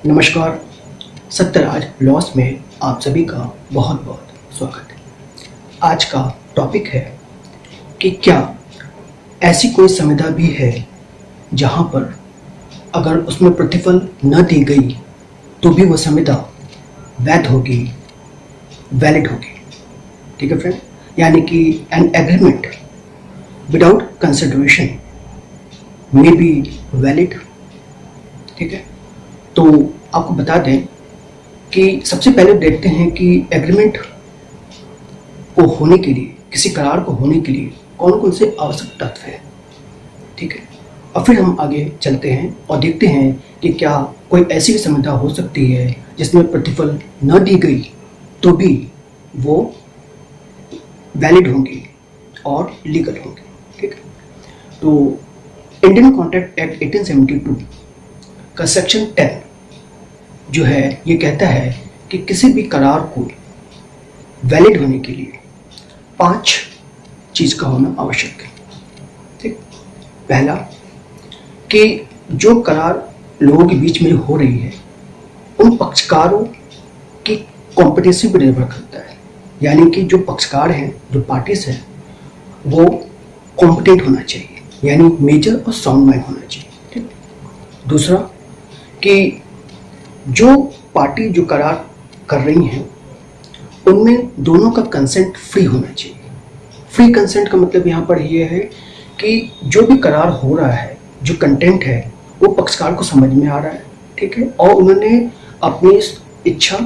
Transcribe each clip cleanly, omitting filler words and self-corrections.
नमस्कार। सत्यराज लॉस में आप सभी का बहुत बहुत स्वागत है। आज का टॉपिक है कि क्या ऐसी कोई संविदा भी है जहां पर अगर उसमें प्रतिफल न दी गई तो भी वह संविदा वैध होगी, वैलिड होगी। ठीक है फ्रेंड, यानी कि an agreement without consideration may be valid. ठीक है, तो आपको बता दें कि सबसे पहले देखते हैं कि एग्रीमेंट को होने के लिए, किसी करार को होने के लिए कौन कौन से आवश्यक तत्व हैं। ठीक है, और फिर हम आगे चलते हैं और देखते हैं कि क्या कोई ऐसी संविदा हो सकती है जिसमें प्रतिफल न दी गई तो भी वो वैलिड होंगी और लीगल होंगी। ठीक है, तो इंडियन कॉन्ट्रैक्ट एक्ट 1872 का सेक्शन 10 जो है ये कहता है कि किसी भी करार को वैलिड होने के लिए 5 चीज का होना आवश्यक है। ठीक, पहला कि जो करार लोगों के बीच में हो रही है उन पक्षकारों की कॉम्पिटेंसी पर निर्भर करता है, यानी कि जो पक्षकार हैं, जो पार्टीज हैं, वो कॉम्पिटेंट होना चाहिए, यानी मेजर और साउंड माइंड होना चाहिए। ठीक, दूसरा कि जो पार्टी जो करार कर रही हैं उनमें दोनों का कंसेंट फ्री होना चाहिए। फ्री कंसेंट का मतलब यहाँ पर ये है कि जो भी करार हो रहा है, जो कंटेंट है, वो पक्षकार को समझ में आ रहा है। ठीक है, और उन्होंने अपनी इच्छा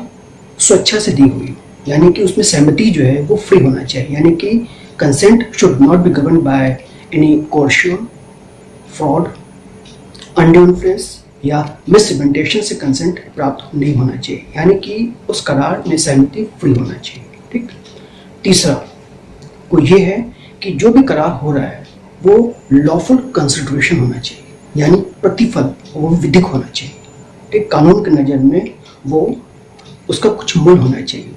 स्वेच्छा से दी हुई, यानी कि उसमें सहमति जो है वो फ्री होना चाहिए, यानी कि consent should not be govern by any coercion, fraud, under influence या मिसरिप्रेजेंटेशन से कंसेंट प्राप्त नहीं होना चाहिए, यानी कि उस करार में सहमति फ्री होना चाहिए। ठीक, तीसरा को ये है कि जो भी करार हो रहा है वो लॉफुल कंसिडरेशन होना चाहिए, यानी प्रतिफल वो विधिक होना चाहिए। ठीक, कानून की नज़र में वो उसका कुछ मूल्य होना चाहिए,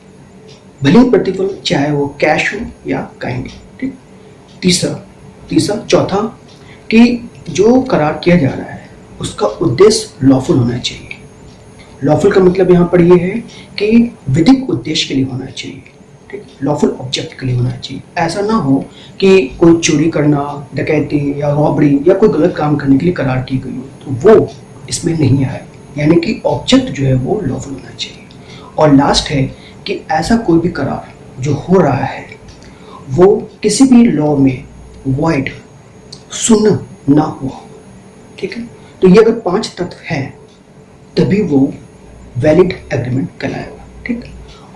भले ही प्रतिफल चाहे वो कैश हो या काइंड। ठीक, चौथा कि जो करार किया जा रहा है उसका उद्देश्य लॉफुल होना चाहिए। लॉफुल का मतलब यहाँ पर ये है कि विधिक उद्देश्य के लिए होना चाहिए। ठीक, लॉफुल ऑब्जेक्ट के लिए होना चाहिए। ऐसा ना हो कि कोई चोरी करना, डकैती या रॉबरी या कोई गलत काम करने के लिए करार की गई हो, तो वो इसमें नहीं आए, यानी कि ऑब्जेक्ट जो है वो लॉफुल होना चाहिए। और लास्ट है कि ऐसा कोई भी करार जो हो रहा है वो किसी भी लॉ में वॉइड, शून्य ना हुआ। ठीक है, तो ये अगर 5 तत्व हैं तभी वो वैलिड एग्रीमेंट कहलाएगा। ठीक,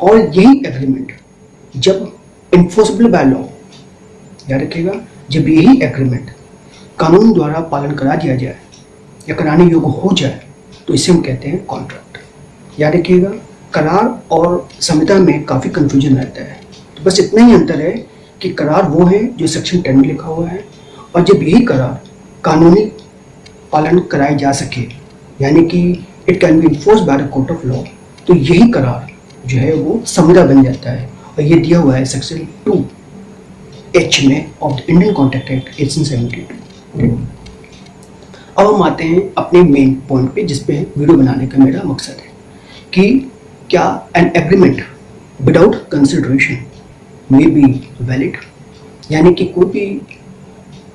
और यही एग्रीमेंट जब इन्फोर्सेबल बाय लॉ, याद रखिएगा, जब यही एग्रीमेंट कानून द्वारा पालन करा दिया जाए या कराने योग्य हो जाए तो इसे हम कहते हैं कॉन्ट्रैक्ट। याद रखिएगा, करार और संविदा में काफ़ी कन्फ्यूजन रहता है, तो बस इतना ही अंतर है कि करार वो है जो सेक्शन 10 में लिखा हुआ है, और जब यही करार कानूनी पालन कराई जा सके, यानी कि it can be enforce by the court of law, तो यही करार जो है वो संविदा बन जाता है। और ये दिया हुआ है सेक्शन 2H में of the Indian contract act 1872। अब हम आते हैं अपने मेन पॉइंट पे, जिस पे वीडियो बनाने का मेरा मकसद है कि क्या an agreement without consideration may be valid, यानी कि कोई भी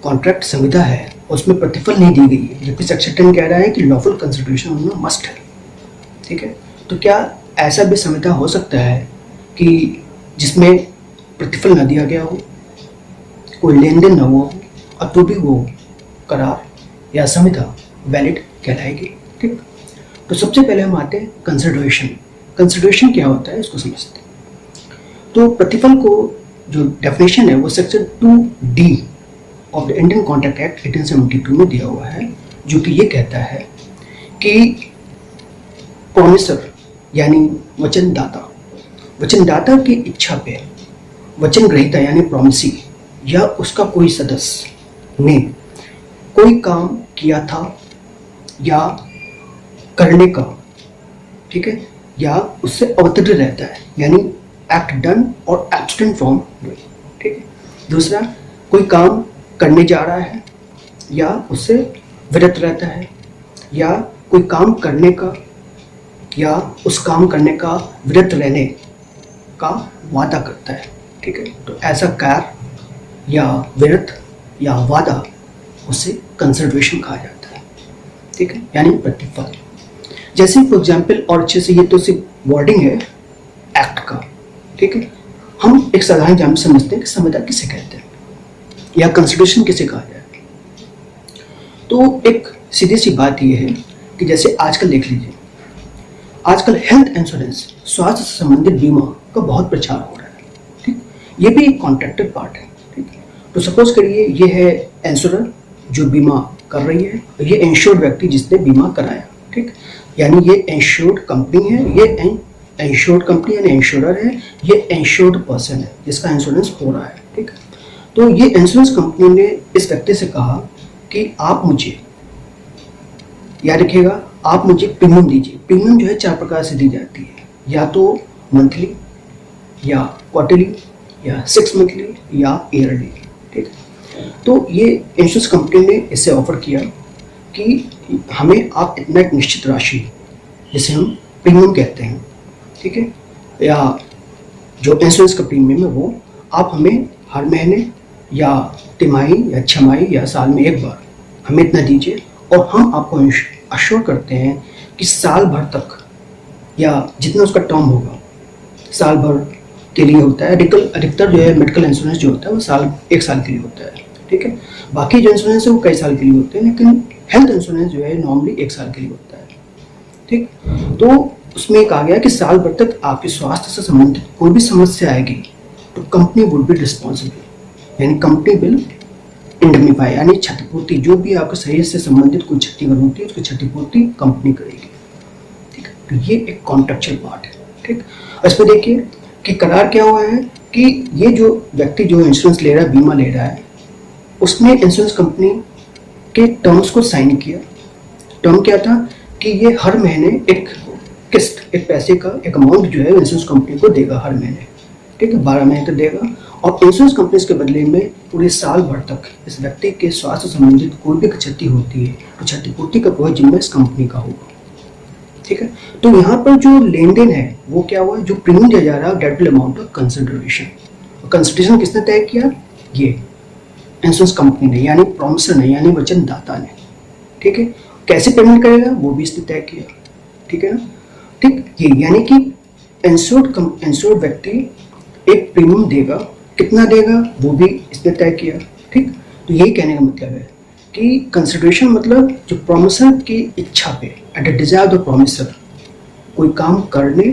कॉन्ट्रैक्ट संविदा है उसमें प्रतिफल नहीं दी गई है, जबकि सेक्शन 10 कह रहा है कि लॉफुल कंसिडरेशन होना मस्ट है। ठीक है, तो क्या ऐसा भी संविदा हो सकता है कि जिसमें प्रतिफल न दिया गया हो, कोई लेन देन न हुआ हो, और तो भी वो करार या संविदा वैलिड कहलाएगी। ठीक, तो सबसे पहले हम आते हैं कंसिडरेशन। कंसिडरेशन क्या होता है इसको समझते हैं। तो प्रतिफल को जो डेफिनेशन है वो section 2D of the Indian contract act 1872 में दिया हुआ है, जो कि ये कहता है कि प्रोमिसर यानी वचनदाता की इच्छा पे वचन ग्रहीता यानी प्रोमिसी या उसका कोई सदस्य ने कोई काम किया था या करने का, ठीक है, या उससे अवतरित रहता है, यानी एक्ट डन और एब्स्टेंट फ्रॉम डूइंग। ठीक है, दूसरा कोई काम करने जा रहा है या उससे विरत रहता है, या कोई काम करने का या उस काम करने का विरत रहने का वादा करता है। ठीक है, तो ऐसा कार्य या विरत या वादा उसे कंसिडरेशन कहा जाता है। ठीक है, यानी प्रतिफल। जैसे फॉर एग्जाम्पल, और अच्छे से, ये तो सिर्फ वर्डिंग है एक्ट का। ठीक है, हम एक साधारण एग्जाम्पल समझते हैं कि संविदा किसे कहते हैं या कंसिडरेशन किसे कहा जाए। तो एक सीधी सी बात यह है कि जैसे आजकल देख लीजिए, आजकल हेल्थ इंश्योरेंस, स्वास्थ्य से संबंधित बीमा का बहुत प्रचार हो रहा है। ठीक, ये भी एक कॉन्ट्रैक्टेड पार्ट है। ठीक, तो सपोज करिए ये है इंश्योरर जो बीमा कर रही है, ये इंश्योर्ड व्यक्ति जिसने बीमा कराया। ठीक, यानी ये इंश्योर्ड कंपनी है, ये इंश्योर्ड कंपनी यानी इंश्योरर है, ये इंश्योर्ड पर्सन है जिसका इंश्योरेंस हो रहा है। ठीक, तो ये इंश्योरेंस कंपनी ने इस व्यक्ति से कहा कि आप मुझे, याद रखिएगा, आप मुझे प्रीमियम दीजिए। प्रीमियम जो है 4 प्रकार से दी जाती है, या तो मंथली या क्वार्टरली या 6 मंथली या ईयरली। ठीक, तो ये इंश्योरेंस कंपनी ने इससे ऑफर किया कि हमें आप इतना एक निश्चित राशि, जिसे हम प्रीमियम कहते हैं, ठीक है, या जो इंश्योरेंस का प्रीमियम है वो आप हमें हर महीने या तिमाही या छमाही या साल में एक बार हमें इतना दीजिए, और हम आपको अश्योर करते हैं कि साल भर तक या जितना उसका टर्म होगा साल भर के लिए होता है। अधिकतर जो है मेडिकल इंश्योरेंस जो होता है वो 1 साल के लिए होता है। ठीक है, बाकी जो इंश्योरेंस है वो कई साल के लिए होते हैं, लेकिन हेल्थ इंश्योरेंस जो है नॉर्मली 1 साल के लिए होता है। ठीक, तो उसमें एक आ गया कि साल भर तक आपके स्वास्थ्य से संबंधित कोई भी समस्या आएगी तो कंपनी वुड बी रिस्पॉन्सिबल, यानी कंपनी विल इंडemnify, यानी क्षतिपूर्ति, जो भी आपके शरीर से संबंधित कोई क्षति अगर होती है उसकी क्षतिपूर्ति कंपनी करेगी। ठीक है, तो ये एक कॉन्ट्रैक्चुअल पार्ट है। ठीक, इसमें देखिए कि करार क्या हुआ है कि ये जो व्यक्ति जो इंश्योरेंस ले रहा है, बीमा ले रहा है, उसने इंश्योरेंस कंपनी के टर्म्स को साइन किया। टर्म क्या था कि ये हर महीने एक किस्त, एक पैसे का एक अमाउंट जो है इंश्योरेंस कंपनी को देगा हर महीने। ठीक है, 12 महीने तक देगा, और इंश्योरेंस कंपनी के बदले में पूरे साल भर तक इस व्यक्ति के स्वास्थ्य संबंधित कोई भी क्षति होती है तो क्षतिपूर्ति का पूरा जिम्मा इस कंपनी का होगा। ठीक है, तो यहाँ पर जो लेन देन है वो क्या हुआ, जो प्रीमियम दिया जा रहा है that amount of consideration. Consideration किसने तय किया, ये इंश्योरेंस कंपनी ने, यानी प्रॉमिसर ने, यानी वचनदाता ने। ठीक है, कैसे पेमेंट करेगा वो भी इसने तय किया। ठीक है ना, ठीक, ये यानी कि इंश्योर्ड व्यक्ति एक प्रीमियम देगा, कितना देगा वो भी इसने तय किया। ठीक, तो यही कहने का मतलब है कि कंसिडरेशन मतलब जो प्रॉमिसर की इच्छा पे, at the desire of promiser, कोई काम करने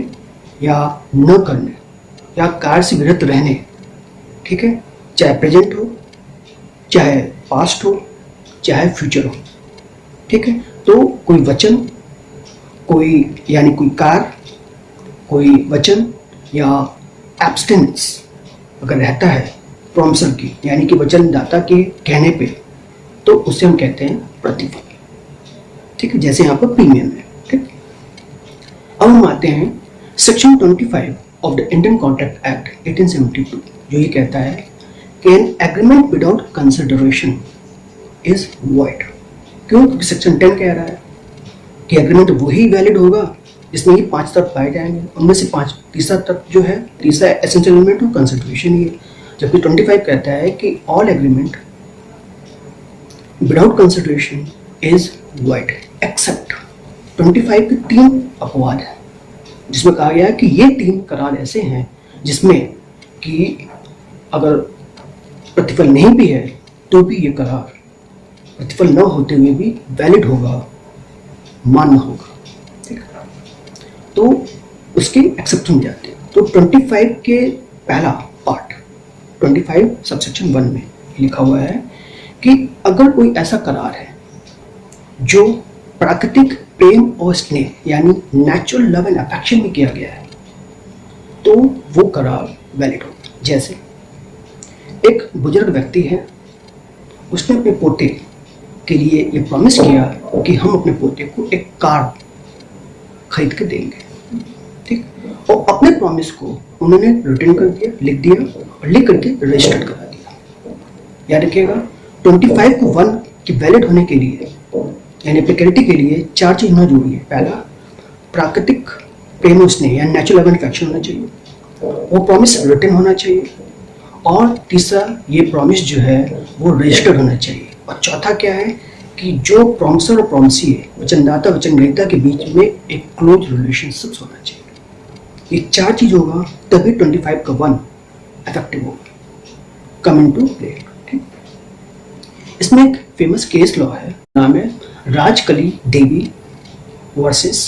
या न करने या कार्य से विरत रहने, ठीक है, चाहे प्रेजेंट हो, चाहे पास्ट हो, चाहे फ्यूचर हो। ठीक है, तो कोई वचन, कोई यानी कोई कार्य, कोई वचन या एब्सटेंस अगर रहता है प्रॉमिसर की, यानी कि वचनदाता के कहने पे, तो उसे हम कहते हैं प्रतिफल। ठीक है, जैसे यहाँ पर प्रीमियम है। ठीक, अब हम आते हैं section 25 of the Indian contract act 1872, जो ये कहता है कि an agreement without consideration is void. क्यों? क्योंकि सेक्शन 10 कह रहा है कि एग्रीमेंट वही वैलिड होगा जिसमें ये 5 तत्व पाए जाएंगे, उनमें से तीसरा तत्व जो है, तीसरा एसेंशियल एलिमेंट हो कंसिडरेशन ही है। जबकि 25 कहता है कि all agreement without consideration is void except. 25 के 3 अपवाद है, जिसमें कहा गया है कि ये 3 करार ऐसे हैं जिसमें कि अगर प्रतिफल नहीं भी है तो भी ये करार प्रतिफल न होते हुए भी वैलिड होगा, मान्य होगा। ठीक, तो उसके एक्सेप्शन जाते हैं। तो 25 के पहला पार्ट 25 सबसेक्शन 1 में लिखा हुआ है कि अगर कोई ऐसा करार है जो प्राकृतिक प्रेम और स्नेह यानी नेचुरल लव एंड अफेक्शन में किया गया है तो वो करार वैलिड होगा। जैसे एक बुजुर्ग व्यक्ति है, उसने अपने पोते के लिए ये प्रॉमिस किया कि हम अपने पोते को एक कार खरीद के देंगे। ठीक, और अपने प्रॉमिस को उन्होंने रिटर्न कर दिया, लिख दिया और लिख करके रजिस्टर्ड करा दिया। याद रखिएगा 25 को 1 की वैलिड होने के लिए यानी एप्लीकेबिलिटी के लिए 4 चीज न जोड़िए। पहला, प्राकृतिक प्रेम स्नेह या नेचुरल लव एंड अफेक्शन होना चाहिए, वो प्रॉमिस रिटन होना चाहिए, और तीसरा ये प्रॉमिस जो है वो रजिस्टर्ड होना चाहिए, और चौथा क्या है कि जो प्रॉमिसर और प्रॉमिसी है, वचनदाता वचनग्रहीता के बीच में एक क्लोज रिलेशनशिप होना चाहिए। ये चार चीज होगा तभी 25 का 1 इफेक्टिव होगा, कम इनटू प्ले। ठीक, इसमें एक फेमस केस लॉ है, नाम है राजकली देवी वर्सेस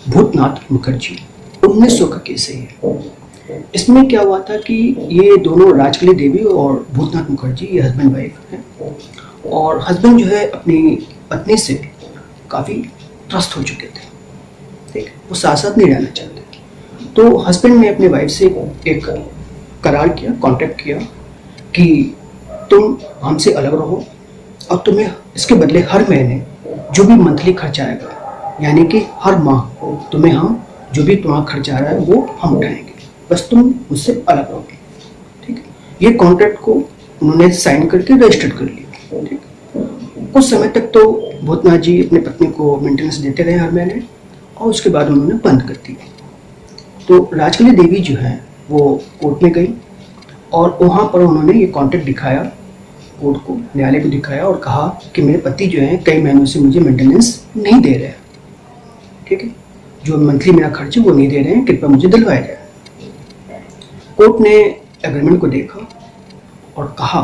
भूतनाथ मुखर्जी, 1900 का केस है ये। इसमें क्या हुआ था कि ये दोनों राजकली देवी और भूतनाथ मुखर्जी ये हस्बैंड वाइफ हैं, और हस्बैंड जो है अपनी पत्नी से काफ़ी त्रस्त हो चुके थे। ठीक, वो साथ साथ नहीं रहना चाहते, तो हस्बैंड ने अपनी वाइफ से एक करार किया, कॉन्ट्रैक्ट किया कि तुम हमसे अलग रहो और तुम्हें इसके बदले हर महीने जो भी मंथली खर्चा आएगा, यानी कि हर माह तुम्हें हम जो भी तुम्हारा खर्चा आ रहा है वो हम उठाएंगे, बस तुम मुझसे अलग रहोगे। ठीक है, ये कॉन्ट्रैक्ट को उन्होंने साइन करके रजिस्टर्ड कर लिया। ठीक, कुछ समय तक तो भूतनाथ जी अपनी पत्नी को मेंटेनेंस देते रहे हर महीने, और उसके बाद उन्होंने बंद कर दिया। तो राजकली देवी जो है वो कोर्ट में गई, और वहाँ पर उन्होंने ये कॉन्ट्रैक्ट दिखाया, कोर्ट को, न्यायालय को दिखाया, और कहा कि मेरे पति जो है कई महीनों से मुझे मेंटेनेंस नहीं दे रहे हैं। ठीक है, जो मंथली मेरा खर्च है वो नहीं दे रहे हैं, कृपया मुझे दिलवाया जाए। कोर्ट ने एग्रीमेंट को देखा और कहा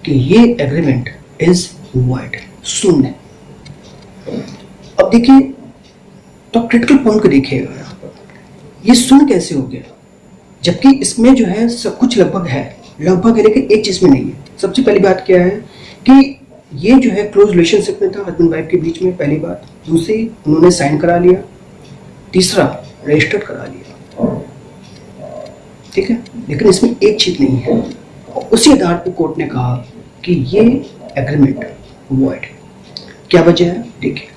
कि ये एग्रीमेंट इज वॉइड, शून्य। अब देखिए, तो क्रिटिकल पॉइंट को देखिएगा, ये शून्य कैसे हो गया, जबकि इसमें जो है सब कुछ लगभग है, लेकिन एक चीज में नहीं है। सबसे पहली बात क्या है कि ये जो है क्लोज रिलेशनशिप में था हस्बैंड वाइफ के बीच में, पहली बात। दूसरी, उन्होंने साइन करा लिया। तीसरा, रजिस्टर्ड करा लिया। ठीक है, लेकिन इसमें एक चीज नहीं है, और उसी आधार पर कोर्ट ने कहा कि ये एग्रीमेंट वॉइड है। क्या वजह है? देखिए,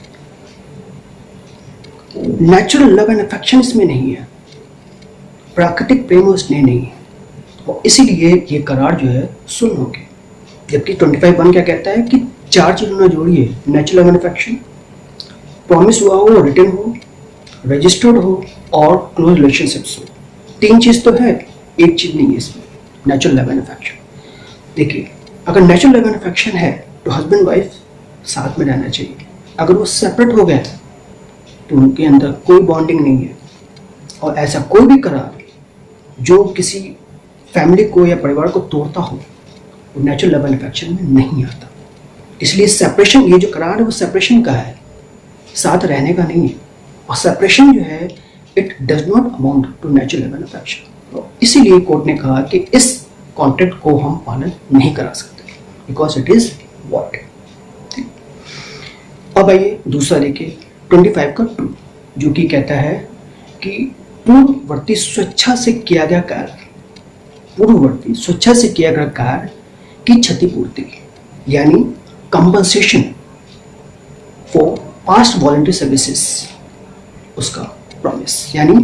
नेचुरल लव एंड अफेक्शन इसमें नहीं है, प्राकृतिक प्रेम और स्नेह नहीं है, और इसीलिए ये करार जो है शून्य हो गया। जबकि 25(1) क्या कहता है कि चार चीजों में जोड़िए, natural love and affection, promise हुआ हो, रिटन हो, रजिस्टर्ड हो, और क्लोज रिलेशनशिप्स हो। तीन चीज तो है, एक चीज नहीं है इसमें, नेचुरल लव एंड अफेक्शन। देखिए, अगर नेचुरल लव एंड अफेक्शन है तो हस्बैंड वाइफ साथ में रहना चाहिए। अगर वो सेपरेट हो गए तो उनके अंदर कोई बॉन्डिंग नहीं है, और ऐसा कोई भी करार जो किसी फैमिली को या परिवार को तोड़ता हो वो नेचुरल लव एंड अफेक्शन में नहीं आता। इसलिए सेपरेशन, ये जो करार है वो सेपरेशन का है, साथ रहने का नहीं है, और सेपरेशन जो है it does not amount to natural love and affection. इसीलिए कोर्ट ने कहा कि इस कॉन्ट्रैक्ट को हम पालन नहीं करा सकते, बिकॉज इट इज वॉइड। अब आइए दूसरा देखिए, 25 का 2, जो कि कहता है कि पूर्ववर्ती स्वेच्छा से किया गया कार्य, पूर्ववर्ती स्वेच्छा से किया गया कार्य की क्षतिपूर्ति, यानी compensation for past voluntary services, उसका प्रॉमिस, यानी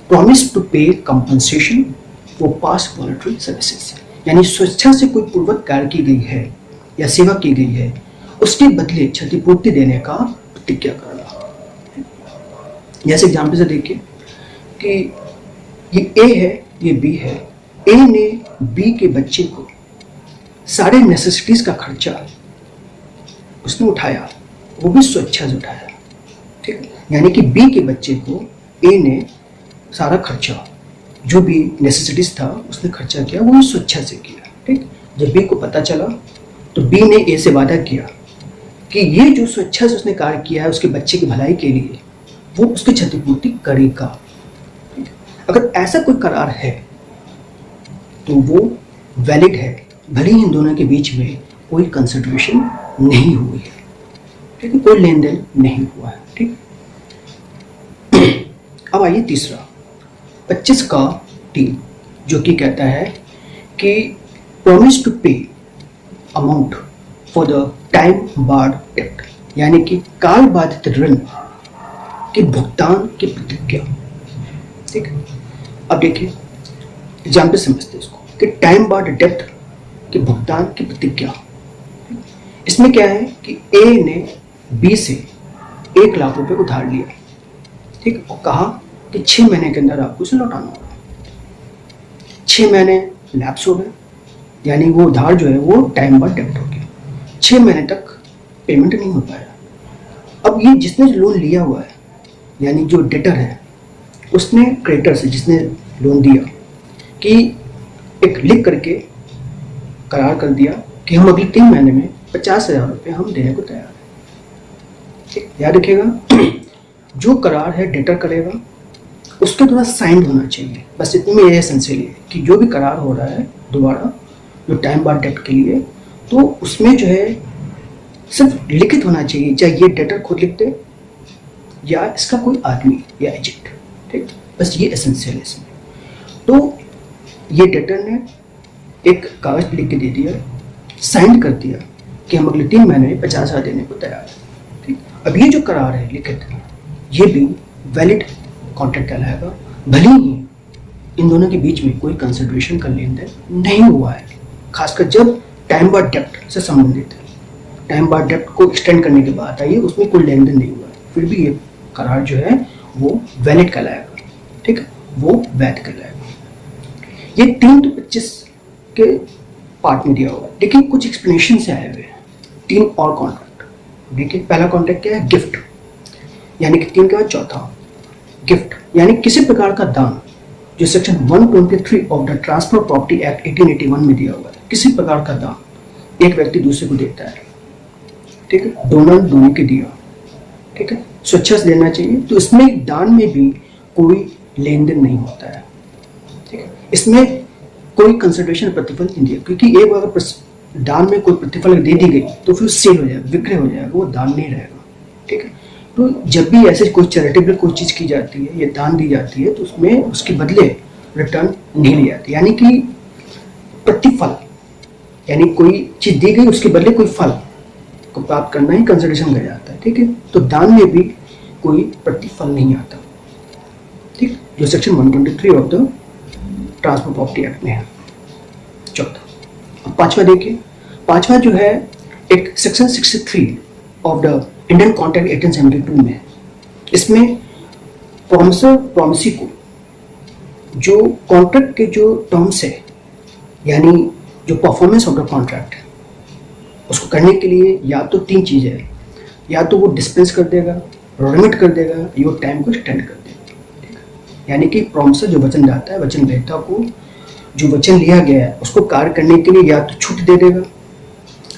प्रॉमिस टू पे compensation for past voluntary services, यानी स्वेच्छा से कोई पूर्वक कार्य की गई है या सेवा की गई है, उसके बदले क्षतिपूर्ति देने का प्रतिज्ञा करना। जैसे एग्जाम्पल से देखिए कि ये ए है, ये बी है। ए ने बी के बच्चे को सारे नेसेसिटीज का खर्चा उसने उठाया, वो भी स्वेच्छा से उठाया। ठीक, यानी कि बी के बच्चे को ए ने सारा खर्चा, जो भी नेसेसिटीज था उसने खर्चा किया, वो स्वेच्छा से किया। ठीक, जब बी को पता चला तो बी ने ए से वादा किया कि ये जो स्वेच्छा से उसने कार्य किया है उसके बच्चे की भलाई के लिए, वो उसकी क्षतिपूर्ति करेगा। अगर ऐसा कोई करार है तो वो वैलिड है, भले ही इन दोनों के बीच में कोई कंसिडरेशन नहीं हुई है। ठीक है, कोई लेन देन नहीं हुआ है। ठीक, अब आइए तीसरा 25 का 3, जो कि कहता है कि प्रॉमिस टू पे amount for the time barred डेब्ट, यानी कि काल बाधित ऋण के भुगतान की प्रतिज्ञा। ठीक, अब देखिए एग्जाम्पल समझते हैं इसको कि टाइम बार्ड डेब्ट के भुगतान की प्रतिज्ञा। इसमें क्या है कि ए ने बी से 1 लाख रुपए उधार लिया, ठीक, और कहा कि 6 महीने के अंदर आपको इसे लौटाना होगा। 6 महीने लैप्स हो गए, यानी वो उधार जो है वो टाइम बार डेब्ट हो गया, 6 महीने तक पेमेंट नहीं हो पाया। अब ये जिसने लोन लिया हुआ है, यानी जो डेटर है, उसने क्रेडिटर से जिसने लोन दिया कि एक लिख करके करार कर दिया कि हम अगले 3 महीने में 50,000 रुपये हम देने को तैयार हैं। ठीक, याद रखिएगा, जो करार है डेटर करेगा उसके द्वारा साइंड होना चाहिए। बस इतनी में यह एसेंशियल है कि जो भी करार हो रहा है दोबारा जो टाइम बार डेट के लिए, तो उसमें जो है सिर्फ लिखित होना चाहिए, चाहे ये डेटर खुद लिख दे या इसका कोई आदमी या एजेंट। ठीक, बस ये एसेंशियल है इसमें। तो ये डेटर ने एक कागज लिख के दे दिया, साइन कर दिया कि हम अगले 3 महीने में 50,000 देने को तैयार हैं। ठीक, अब ये जो करार है लिखित, ये भी वैलिड कॉन्ट्रैक्ट कहलाएगा, भले ही इन दोनों के बीच में कोई कंसिडरेशन का लेन देन नहीं हुआ है, खासकर जब टाइम बार डेप्ट से संबंधित है। टाइम बार डेप्ट को एक्सटेंड करने की बात आई है, उसमें कोई लेन देन नहीं हुआ है, फिर भी ये करार जो है वो वैलिड कहलाएगा। ठीक है, वो वैध कहलाएगा। ये 3 to 25 के पार्ट में दिया हुआ है। देखिए कुछ एक्सप्लेनेशन से आए हुए हैं 3 और कॉन्ट्रैक्ट। देखिए पहला कॉन्ट्रैक्ट क्या है, गिफ्ट, यानी कि 3 के बाद चौथा गिफ्ट, यानी किसी प्रकार का दान, जो section 123 of the transfer property act 1881 में दिया हुआ है। किसी प्रकार का दान एक व्यक्ति दूसरे को देता है, ठीक है, डोनर दोनों के दिया, ठीक है, स्वेच्छा से देना चाहिए। तो इसमें दान में भी कोई लेन देन नहीं होता है। ठीक है, इसमें कोई कंसिडरेशन प्रतिफल नहीं दिया, क्योंकि एक बार अगर दान में कोई प्रतिफल दे दी गई तो फिर सेल हो जाएगा, विक्रय हो जाएगा, वो दान नहीं रहेगा। ठीक है, तो जब भी ऐसे कोई चैरिटेबल कोई चीज़ की जाती है या दान दी जाती है तो उसमें उसके बदले रिटर्न नहीं ली जाती, यानी कि प्रतिफल, यानी कोई चीज़ दी गई उसके बदले कोई फल को प्राप्त करना ही कंसिडरेशन किया जाता है। ठीक है, तो दान में भी कोई प्रतिफल नहीं आता। ठीक, जो section 123 of the transfer property act में है। चौथा, अब पांचवा देखिए, पांचवा जो है एक section 63 of the Indian contract 1872 में। इसमें प्रॉमिसर प्रॉमिसी को जो कॉन्ट्रैक्ट के जो टर्म्स है, यानी जो परफॉर्मेंस ऑफ द कॉन्ट्रैक्ट, उसको करने के लिए या तो 3 चीज़ें हैं, या तो वो डिस्पेंस कर देगा, रिमिट कर देगा, या टाइम को एक्सटेंड कर देगा। यानी कि प्रॉमिसर जो वचन दाता है, वचन ग्रहीता को जो वचन लिया गया है उसको कार्य करने के लिए या तो छूट दे देगा,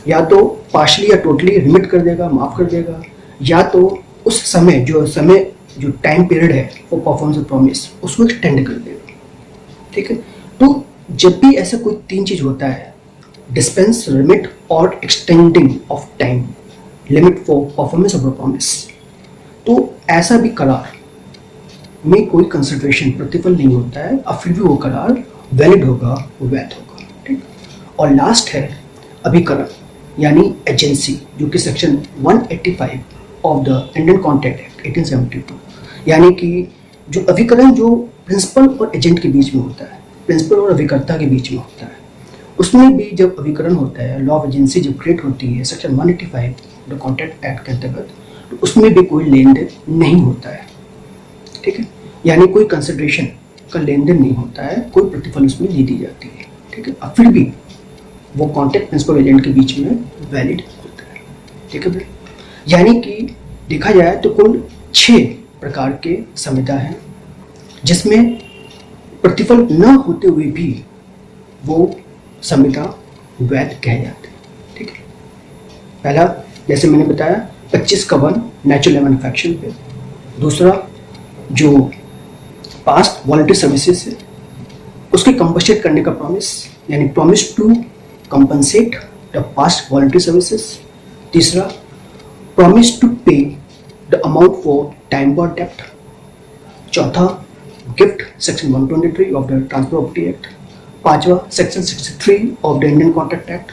या तो पार्शली या टोटली रिमिट कर देगा, माफ कर देगा, या तो उस समय जो टाइम पीरियड है वो परफॉर्मेंस प्रॉमिस उसको एक्सटेंड कर देगा। ठीक है, तो जब भी ऐसा कोई 3 चीज होता है, डिस्पेंस, रिमिट और extending of time limit for performance of promise, तो ऐसा भी करार में कोई कंसिडरेशन प्रतिफल नहीं होता है और फिर भी वो करार वैलिड होगा, वो वैध होगा। ठीक, और लास्ट है अभिकरण, यानी एजेंसी, जो कि section 185 of the Indian contract act 1872, यानी कि जो अभिकरण जो प्रिंसिपल और एजेंट के बीच में होता है, प्रिंसिपल और अभिकर्ता के बीच में होता है, उसमें भी जब अभिकरण होता है, लॉ ऑफ एजेंसी जब क्रिएट होती है सेक्शन 185 द कॉन्ट्रैक्ट एक्ट के अंतर्गत, तो उसमें भी कोई लेन देन नहीं होता है। ठीक है, यानी कोई कंसिडरेशन का लेन देन नहीं होता है, कोई प्रतिफल उसमें नहीं दी जाती है। ठीक है, अब फिर भी वो कॉन्ट्रैक्ट प्रिंसिपल एजेंट के बीच में वैलिड होता है। ठीक है, यानी कि देखा जाए तो कुल 6 प्रकार के संविदा हैं जिसमें प्रतिफल न होते हुए भी वो संविदा वैध कहे जाते हैं। ठीक है, पहला जैसे मैंने बताया 25 का 1 नेचुरल मैन्युफैक्चरिंग पे, दूसरा जो पास्ट वॉलंटरी सर्विसेज है उसके कंपनसेट करने का प्रॉमिस, यानी promise to compensate the past voluntary services, तीसरा promise to pay the amount for time bound डेब्ट, चौथा gift section 123 of the transfer property act, पांचवा section 63 of the Indian contract act,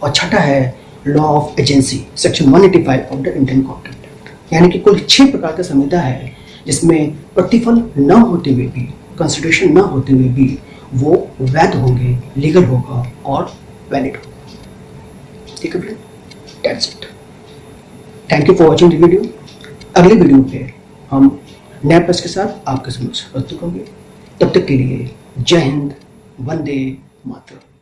और छठा है law of agency section 185 of the Indian contract act. यानी कि कुल 6 प्रकार का संविदा है जिसमें प्रतिफल न होते हुए भी, कंसिडरेशन न होते हुए भी वो वैध होंगे, लीगल होगा और वैलिड होगा। ठीक है friend, that's it. Thank you for watching the video. अगले वीडियो पे हम नए प्रश्न के साथ आपके समक्ष प्रस्तुत होंगे। तब तक के लिए जय हिंद, वंदे मातरम।